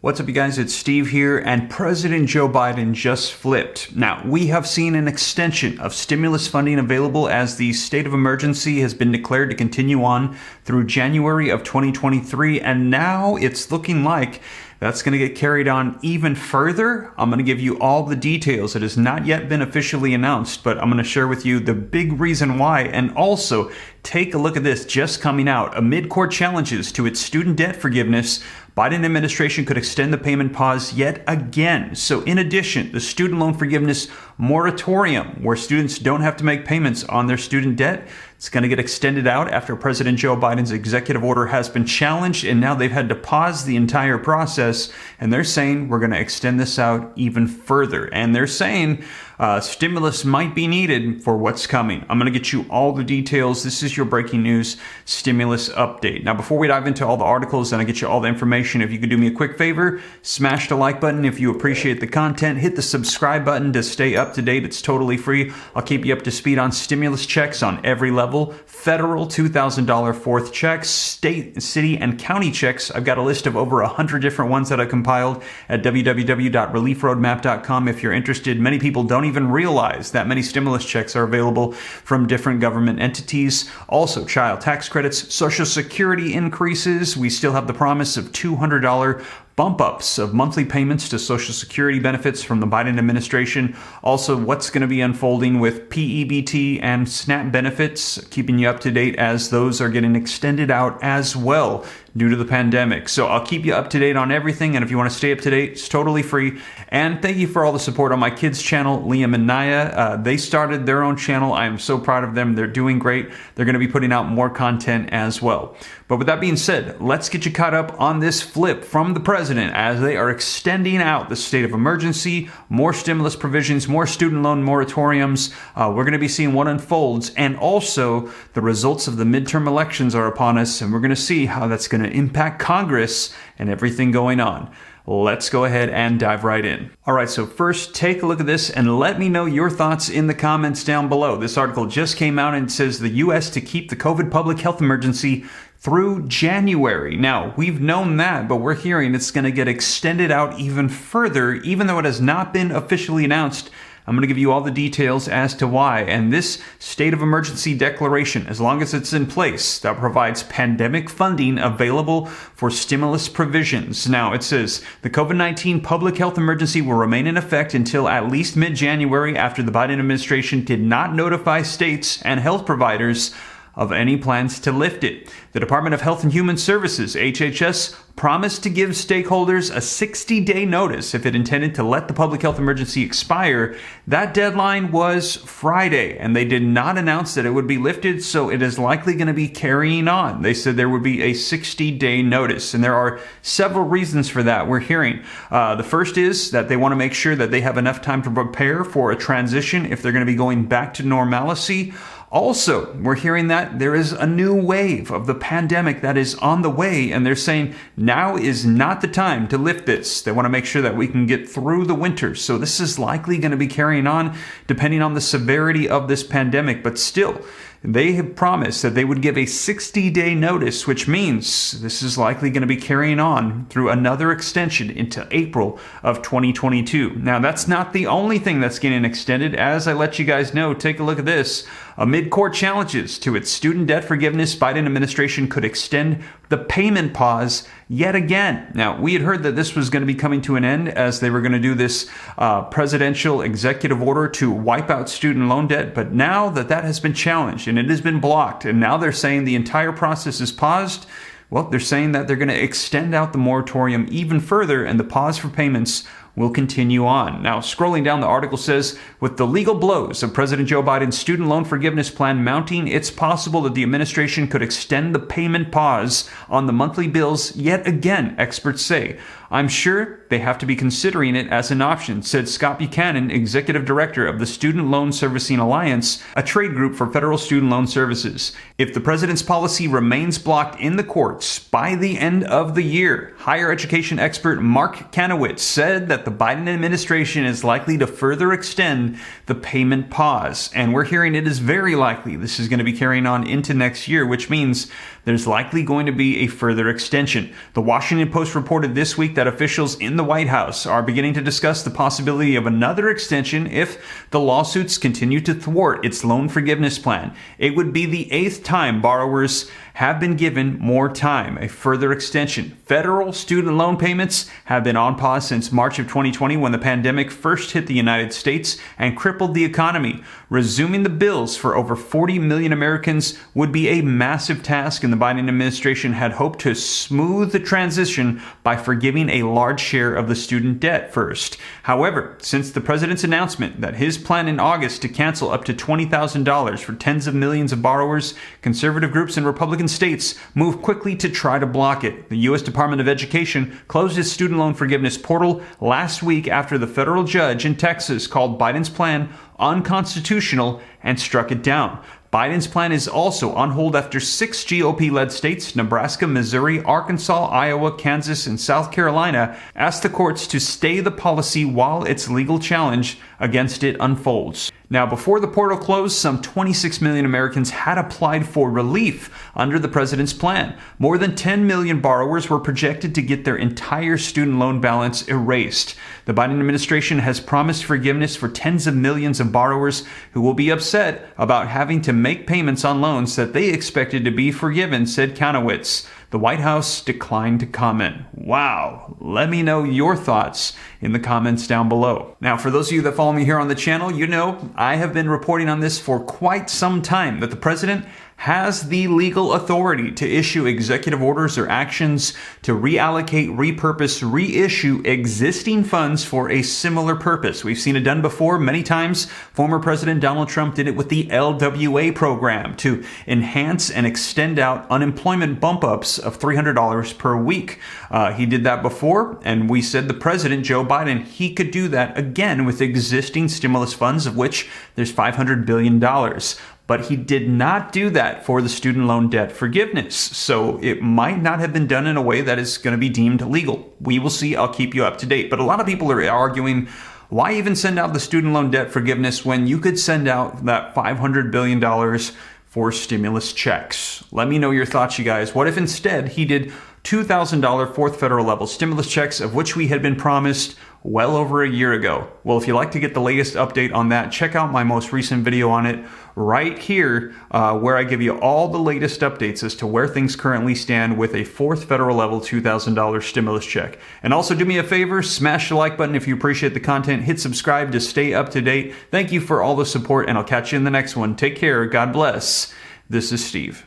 What's up, you guys? It's Steve here, and President Joe Biden just flipped. Now, we have seen an extension of stimulus funding available as the state of emergency has been declared to continue on through January of 2023, and now it's looking like that's going to get carried on even further. I'm going to give you all the details. It has not yet been officially announced, but I'm going to share with you the big reason why, and also take a look at this just coming out. Amid court challenges to its student debt forgiveness, Biden administration could extend the payment pause yet again. So in addition, the student loan forgiveness moratorium, where students don't have to make payments on their student debt, it's going to get extended out after President Joe Biden's executive order has been challenged, and now they've had to pause the entire process, and they're saying we're going to extend this out even further. And they're saying stimulus might be needed for what's coming. I'm going to get you all the details. This is your breaking news stimulus update. Now, before we dive into all the articles and I get you all the information, if you could do me a quick favor, smash the like button if you appreciate the content. Hit the subscribe button to stay up to date. It's totally free. I'll keep you up to speed on stimulus checks on every level. Federal $2,000 fourth checks, state, city, and county checks. I've got a list of over 100 different ones that I compiled at www.reliefroadmap.com if you're interested. Many people don't even realize that many stimulus checks are available from different government entities. Also, child tax credits, Social Security increases. We still have the promise of $200 bump ups of monthly payments to Social Security benefits from the Biden administration. Also, what's going to be unfolding with PEBT and SNAP benefits, keeping you up to date as those are getting extended out as well due to the pandemic. So I'll keep you up to date on everything, and if you want to stay up to date, it's totally free. And thank you for all the support on my kids' channel, Liam and Naya. They started their own channel. I am so proud of them. They're doing great. They're going to be putting out more content as well. But with that being said, let's get you caught up on this flip from the president as they are extending out the state of emergency, more stimulus provisions, more student loan moratoriums. We're going to be seeing what unfolds, and also the results of the midterm elections are upon us, and we're going to see how that's going to impact Congress and everything going on. Let's go ahead and dive right in. All right, so first, take a look at this and let me know your thoughts in the comments down below. This article just came out and it says the U.S. to keep the COVID public health emergency through January. Now, we've known that, but we're hearing it's going to get extended out even further, even though it has not been officially announced. I'm going to give you all the details as to why. And this state of emergency declaration, as long as it's in place, that provides pandemic funding available for stimulus provisions. Now, it says the COVID-19 public health emergency will remain in effect until at least mid-January, after the Biden administration did not notify states and health providers of any plans to lift it. The Department of Health and Human Services, HHS, promised to give stakeholders a 60-day notice if it intended to let the public health emergency expire. That deadline was Friday, and they did not announce that it would be lifted, so it is likely going to be carrying on. They said there would be a 60-day notice, and there are several reasons for that we're hearing. The first is that they want to make sure that they have enough time to prepare for a transition if they're going to be going back to normalcy. Also, we're hearing that there is a new wave of the pandemic that is on the way, and they're saying now is not the time to lift this. They want to make sure that we can get through the winter. So this is likely going to be carrying on depending on the severity of this pandemic, but still, they have promised that they would give a 60-day notice, which means this is likely going to be carrying on through another extension into April of 2022. Now, that's not the only thing that's getting extended. As I let you guys know, take a look at this. Amid court challenges to its student debt forgiveness, Biden administration could extend the payment pause yet again. Now, we had heard that this was going to be coming to an end as they were going to do this presidential executive order to wipe out student loan debt. But now that that has been challenged and it has been blocked, and now they're saying the entire process is paused, well, they're saying that they're going to extend out the moratorium even further, and the pause for payments will continue on. Now, scrolling down, the article says, with the legal blows of President Joe Biden's student loan forgiveness plan mounting, it's possible that the administration could extend the payment pause on the monthly bills yet again, experts say. I'm sure they have to be considering it as an option, said Scott Buchanan, executive director of the Student Loan Servicing Alliance, a trade group for federal student loan services. If the president's policy remains blocked in the courts by the end of the year, higher education expert Mark Kanowitz said that the Biden administration is likely to further extend the payment pause. And we're hearing it is very likely this is going to be carrying on into next year, which means there's likely going to be a further extension. The Washington Post reported this week week that officials in the White House are beginning to discuss the possibility of another extension if the lawsuits continue to thwart its loan forgiveness plan. It would be the 8th time borrowers have been given more time, a further extension. Federal student loan payments have been on pause since March of 2020 when the pandemic first hit the United States and crippled the economy. Resuming the bills for over 40 million Americans would be a massive task, and the Biden administration had hoped to smooth the transition by forgiving a large share of the student debt first. However, since the president's announcement that his plan in August to cancel up to $20,000 for tens of millions of borrowers, conservative groups and Republican states moved quickly to try to block it. The U.S. Department of Education closed its student loan forgiveness portal last week after the federal judge in Texas called Biden's plan unconstitutional and struck it down. Biden's plan is also on hold after 6 GOP-led states, Nebraska, Missouri, Arkansas, Iowa, Kansas, and South Carolina, asked the courts to stay the policy while its legal challenge against it unfolds. Now, before the portal closed, some 26 million Americans had applied for relief under the president's plan. More than 10 million borrowers were projected to get their entire student loan balance erased. The Biden administration has promised forgiveness for tens of millions of borrowers who will be upset about having to make payments on loans that they expected to be forgiven, said Kanowitz. The White House declined to comment. Wow. Let me know your thoughts in the comments down below. Now, for those of you that follow me here on the channel, you know I have been reporting on this for quite some time, that the president has the legal authority to issue executive orders or actions to reallocate, repurpose, reissue existing funds for a similar purpose. We've seen it done before many times. Former President Donald Trump did it with the LWA program to enhance and extend out unemployment bump-ups of $300 per week. He did that before, and we said the president, Joe Biden, he could do that again with existing stimulus funds, of which there's $500 billion. But he did not do that for the student loan debt forgiveness. So it might not have been done in a way that is going to be deemed legal. We will see. I'll keep you up to date. But a lot of people are arguing, why even send out the student loan debt forgiveness when you could send out that $500 billion for stimulus checks? Let me know your thoughts, you guys. What if instead he did $2,000 fourth federal level stimulus checks, of which we had been promised well over a year ago? Well, if you'd like to get the latest update on that, check out my most recent video on it right here, where I give you all the latest updates as to where things currently stand with a fourth federal level $2,000 stimulus check. And also do me a favor, smash the like button if you appreciate the content, hit subscribe to stay up to date. Thank you for all the support, and I'll catch you in the next one. Take care. God bless. This is Steve.